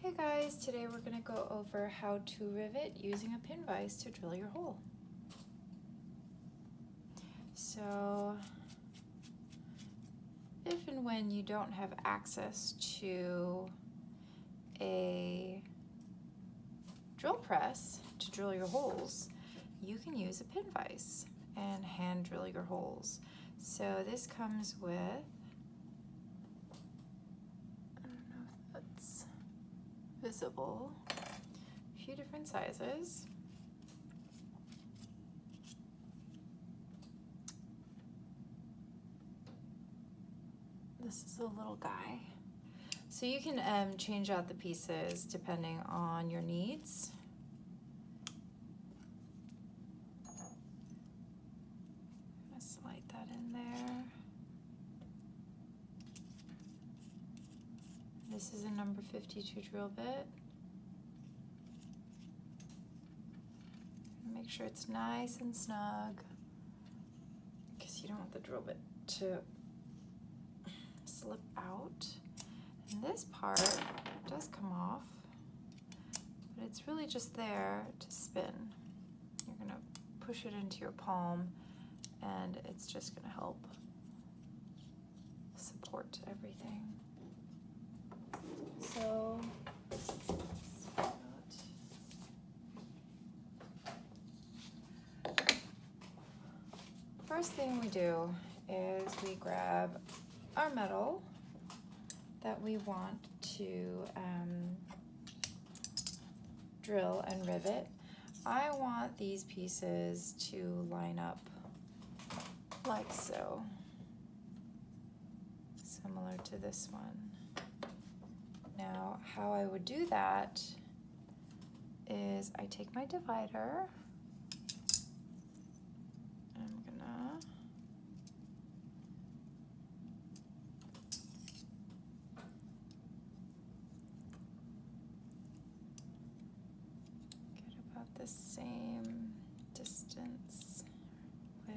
Hey guys, today we're going to go over how to rivet using a pin vise to drill your hole. So if and when you don't have access to a drill press to drill your holes, you can use a pin vise and hand drill your holes. So this comes with, I don't know if that's visible, a few different sizes. This is a little guy. So you can change out the pieces depending on your needs. I'm gonna slide that in there. This is a number 52 drill bit. Make sure it's nice and snug because you don't want the drill bit to slip out. And this part does come off, but it's really just there to spin. You're gonna push it into your palm and it's just gonna help support everything. So, first thing we do is we grab our metal that we want to drill and rivet. I want these pieces to line up like so, similar to this one. Now, how I would do that is I take my divider, and I'm gonna get about the same distance with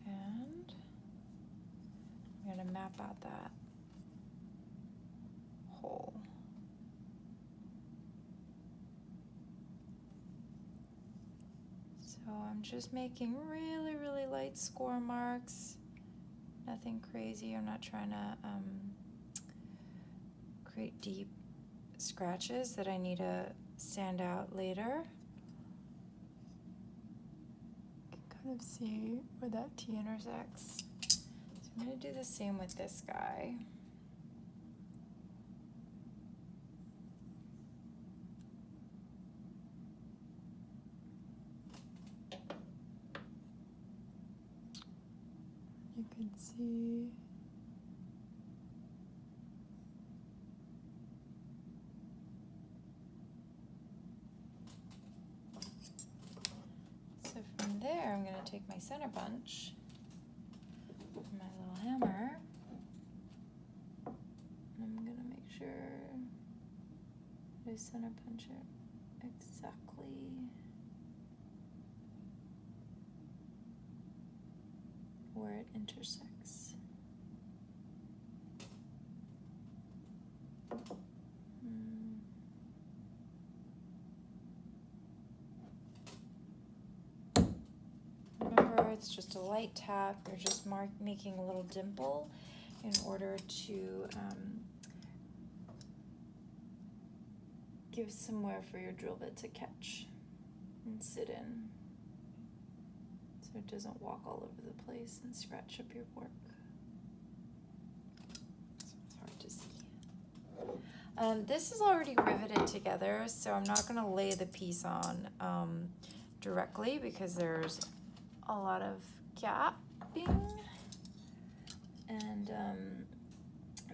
and I'm gonna map out that hole. So I'm just making really, really light score marks. Nothing crazy. I'm not trying to create deep scratches that I need to sand out later. You can kind of see where that T intersects. So I'm going to do the same with this guy. You can see so from there I'm going to take my center punch, my little hammer, and I'm going to make sure I center punch it exactly where it intersects. Remember, it's just a light tap. You're just making a little dimple in order to give somewhere for your drill bit to catch and sit in, so it doesn't walk all over the place and scratch up your work. So it's hard to see. This is already riveted together, so I'm not going to lay the piece on directly because there's a lot of gapping, and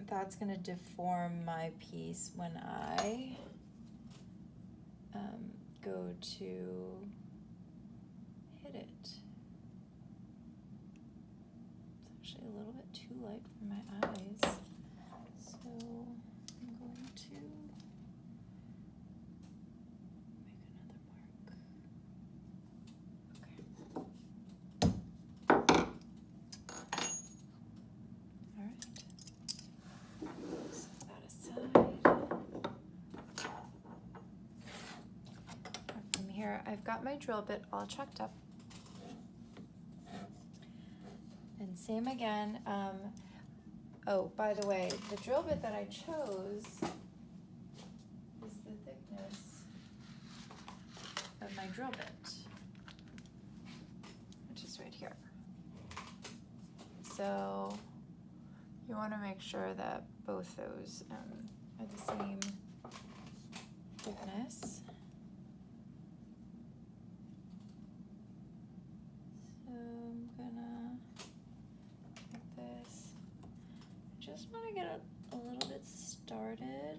that's going to deform my piece when I go to hit it. It's actually a little bit too light for my eyes, so I'm going to make another mark. Okay. I've got my drill bit all chucked up. And same again. Oh, by the way, the drill bit that I chose is the thickness of my drill bit, which is right here. So you want to make sure that both those are the same thickness. So I'm gonna take this. I just want to get it a little bit started.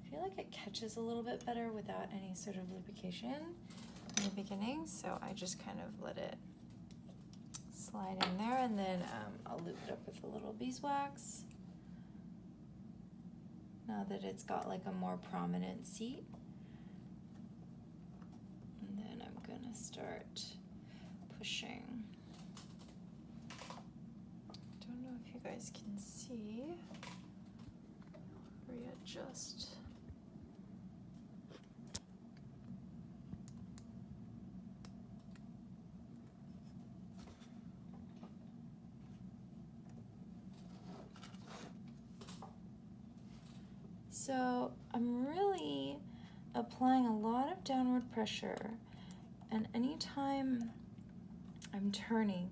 I feel like it catches a little bit better without any sort of lubrication in the beginning, so I just kind of let it slide in there, and then I'll loop it up with a little beeswax now that it's got like a more prominent seat. And then I'm gonna start pushing. Don't know if you guys can see. Readjust. So I'm really applying a lot of downward pressure, and anytime I'm turning,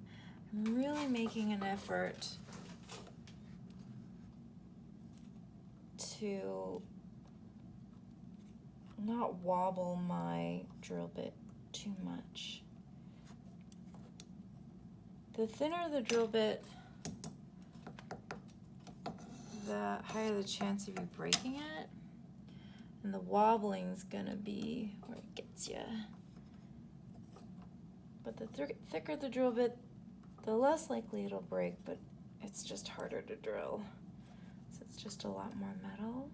I'm really making an effort to not wobble my drill bit too much. The thinner the drill bit, the higher the chance of you breaking it, and the wobbling's gonna be where it gets you. But the thicker the drill bit, the less likely it'll break, but it's just harder to drill. So it's just a lot more metal.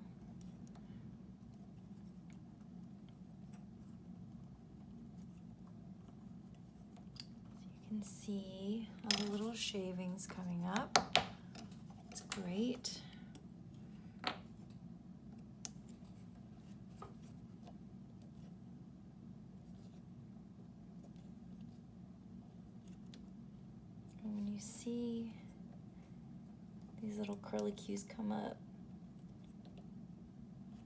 So you can see all the little shavings coming up. It's great. When you see these little curlicues come up,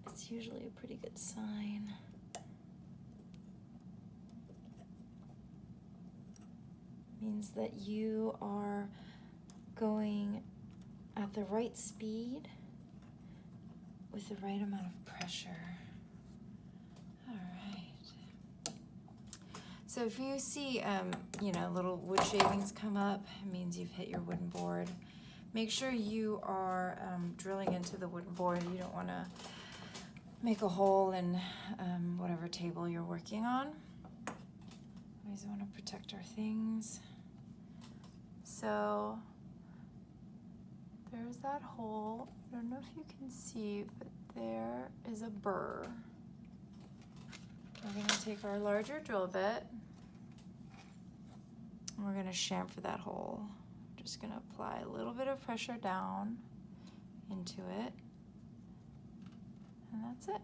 it's usually a pretty good sign. Means that you are going at the right speed with the right amount of pressure. All right. So if you see, little wood shavings come up, it means you've hit your wooden board. Make sure you are drilling into the wooden board. You don't want to make a hole in whatever table you're working on. Always want to protect our things. So there's that hole. I don't know if you can see, but there is a burr. We're going to take our larger drill bit, and we're going to chamfer that hole. Just going to apply a little bit of pressure down into it, and that's it.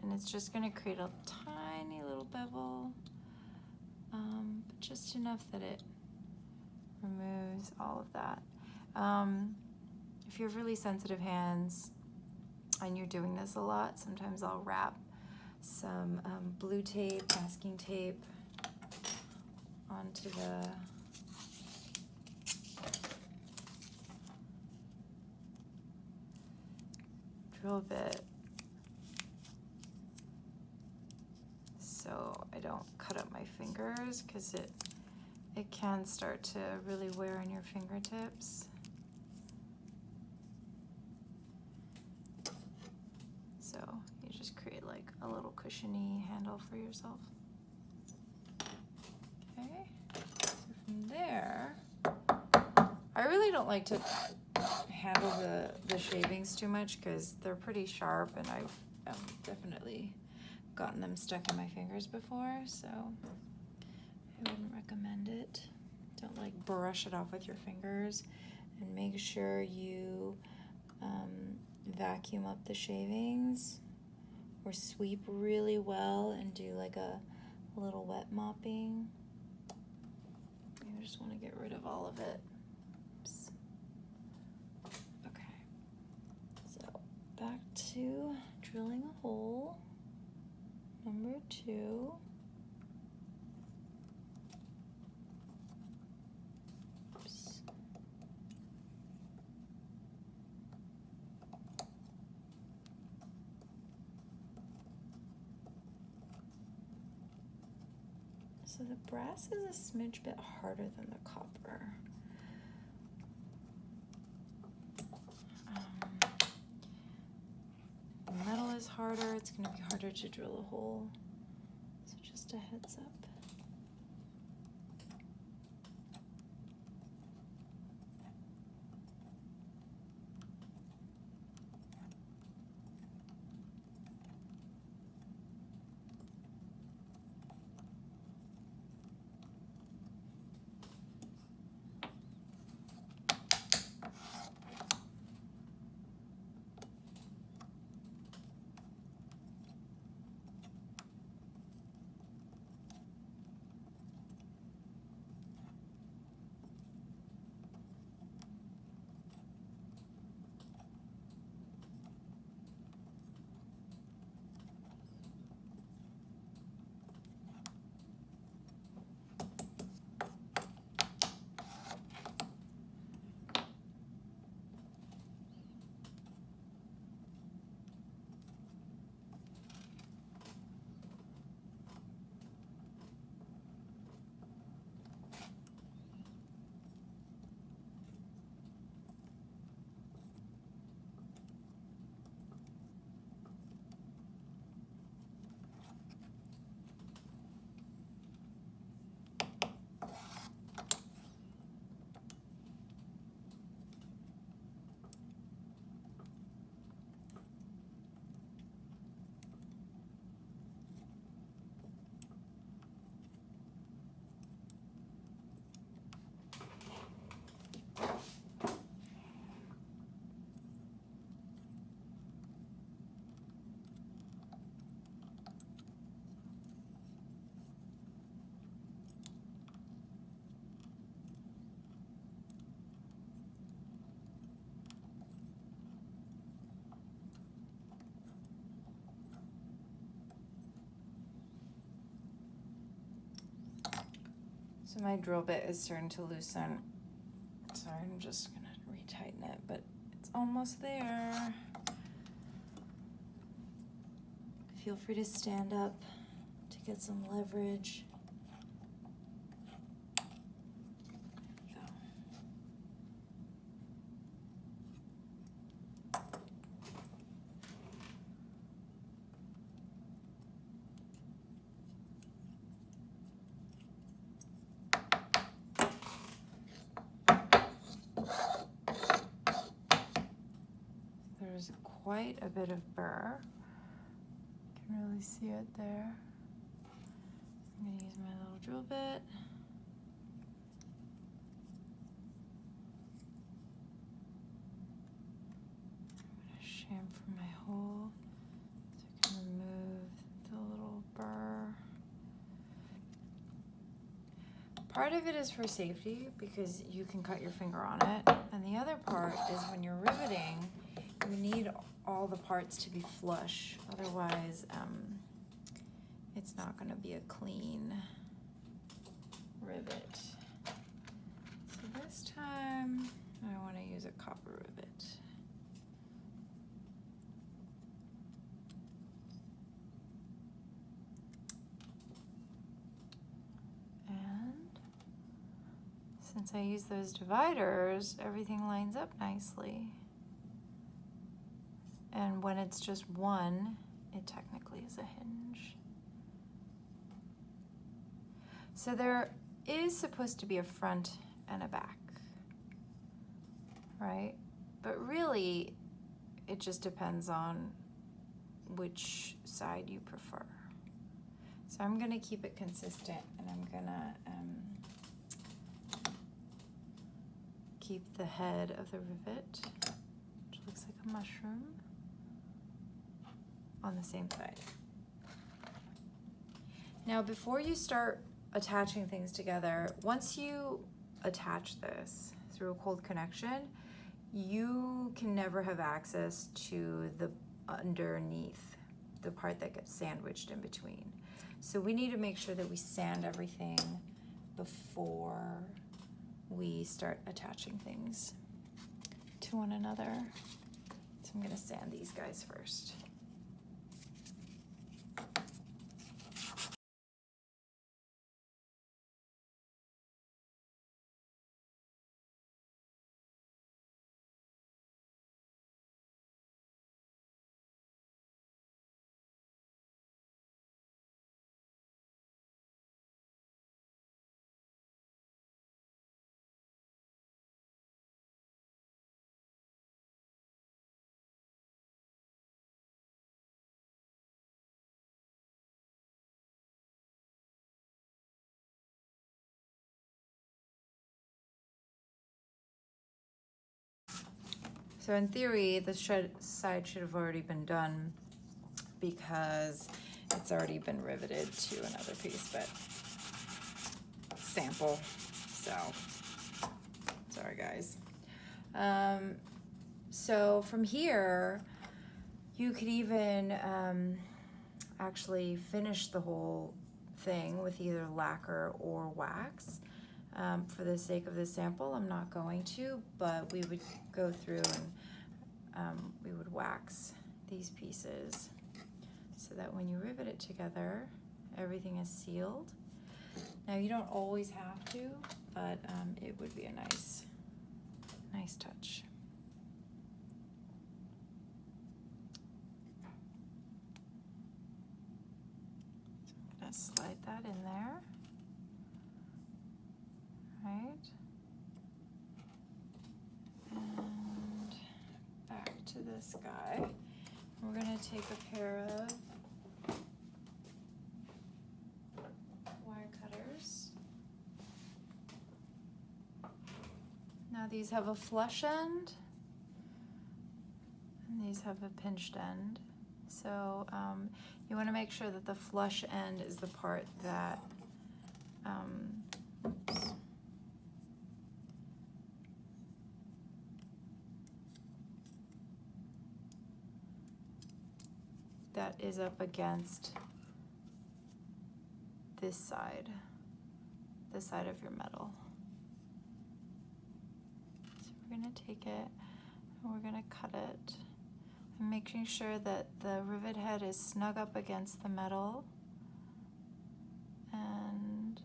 And it's just going to create a tiny little bevel, but just enough that it removes all of that. If you have really sensitive hands and you're doing this a lot, sometimes I'll wrap some blue tape, masking tape onto the drill bit so I don't cut up my fingers, because it can start to really wear on your fingertips. So you just create like a little cushiony handle for yourself. Okay, so from there, I really don't like to handle the shavings too much because they're pretty sharp, and I've definitely gotten them stuck in my fingers before, so I wouldn't recommend it. Don't like brush it off with your fingers, and make sure you vacuum up the shavings, or sweep really well and do like a little wet mopping. I just want to get rid of all of it. Oops. Okay, so back to drilling a hole, number 2. Oops. So the brass is a smidge bit harder than the copper. The metal is harder, it's going to be harder to drill a hole. So just a heads up. So my drill bit is starting to loosen. So I'm just gonna retighten it, but it's almost there. Feel free to stand up to get some leverage. There's quite a bit of burr. You can really see it there. I'm going to use my little drill bit. I'm going to chamfer my hole so I can remove the little burr. Part of it is for safety because you can cut your finger on it, and the other part is when you're riveting, you need all the parts to be flush, otherwise it's not going to be a clean rivet. So this time I want to use a copper rivet. And since I use those dividers, everything lines up nicely. And when it's just one, it technically is a hinge. So there is supposed to be a front and a back, right? But really, it just depends on which side you prefer. So I'm gonna keep it consistent, and I'm gonna keep the head of the rivet, which looks like a mushroom, on the same side. Now, before you start attaching things together, once you attach this through a cold connection, you can never have access to the underneath, the part that gets sandwiched in between. So we need to make sure that we sand everything before we start attaching things to one another. So I'm gonna sand these guys first. So in theory, the side should have already been done because it's already been riveted to another piece, but sample, so sorry guys. So from here, you could even actually finish the whole thing with either lacquer or wax. For the sake of this sample, I'm not going to, but we would go through and we would wax these pieces so that when you rivet it together, everything is sealed. Now you don't always have to, but it would be a nice touch. So I'm gonna slide that in there. Right, and back to this guy. We're gonna take a pair of wire cutters. Now these have a flush end, and these have a pinched end. So you wanna make sure that the flush end is the part that, oops. That is up against this side, the side of your metal. So we're gonna take it and we're gonna cut it. I'm making sure that the rivet head is snug up against the metal. And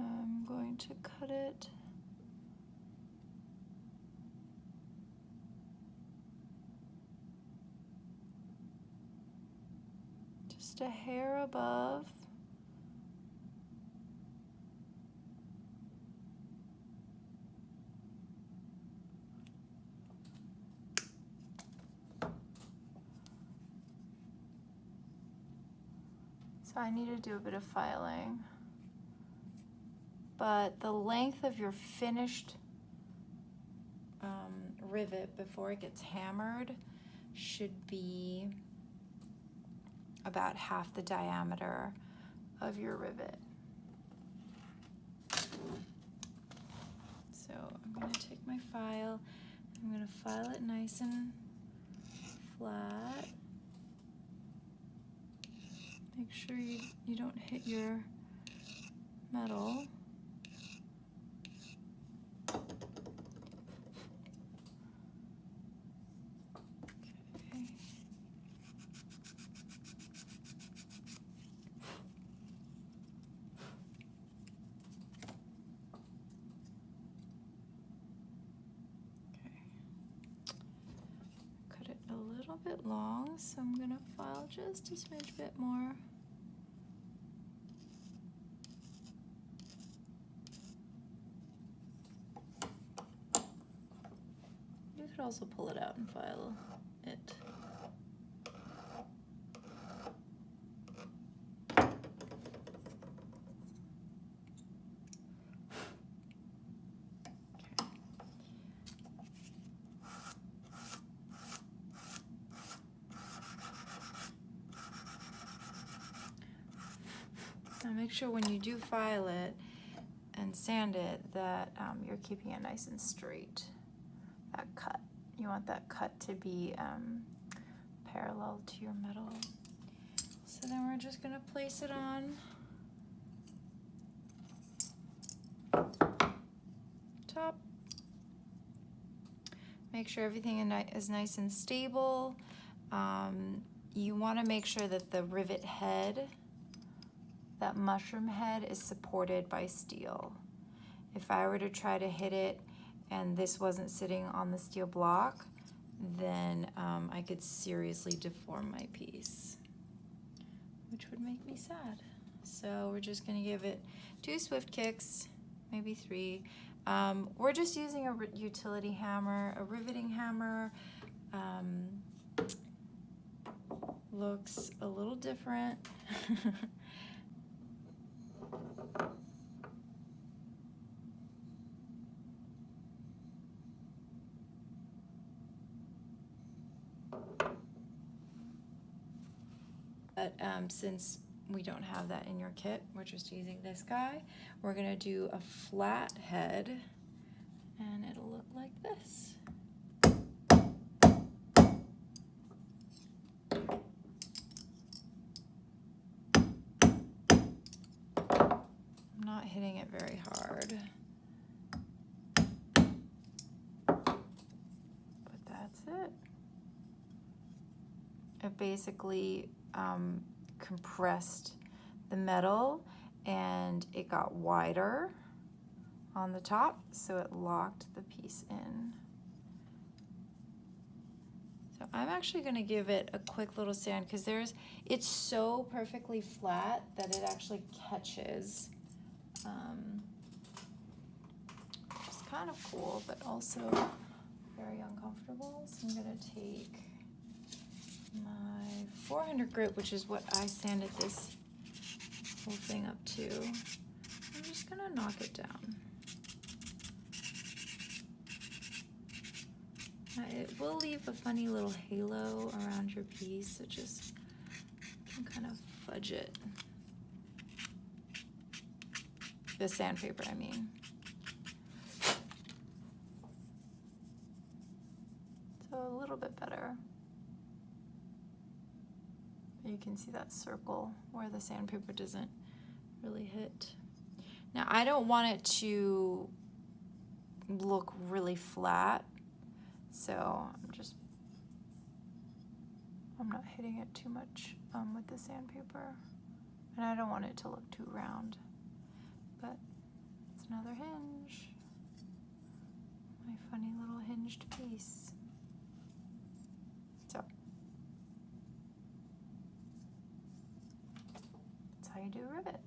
I'm going to cut it just a hair above. So I need to do a bit of filing. But the length of your finished rivet before it gets hammered should be about half the diameter of your rivet. So I'm going to take my file, I'm going to file it nice and flat. Make sure you don't hit your metal. Bit long, so I'm gonna file just a smidge bit more. You could also pull it out and file it. make sure when you do file it and sand it that you're keeping it nice and straight. That cut. You want that cut to be parallel to your metal. So then we're just going to place it on top. Make sure everything is nice and stable. You want to make sure that the rivet head, that mushroom head, is supported by steel. If I were to try to hit it and this wasn't sitting on the steel block, then I could seriously deform my piece, which would make me sad. So we're just going to give it 2 swift kicks, maybe 3. We're just using a utility hammer, a riveting hammer. Looks a little different. But since we don't have that in your kit, we're just using this guy. We're gonna do a flat head, and it'll look like this. I'm not hitting it very hard, but that's it. It basically compressed the metal and it got wider on the top, so it locked the piece in. So I'm actually going to give it a quick little sand because it's so perfectly flat that it actually catches. It's kind of cool, but also very uncomfortable. So I'm going to take my 400 grit, which is what I sanded this whole thing up to. I'm just gonna knock it down. It will leave a funny little halo around your piece, so just you can kind of fudge it. The sandpaper, I mean. So a little bit better. You can see that circle where the sandpaper doesn't really hit. Now I don't want it to look really flat, so I'm not hitting it too much with the sandpaper, and I don't want it to look too round, but it's another hinge, my funny little hinged piece. So how you do a rivet.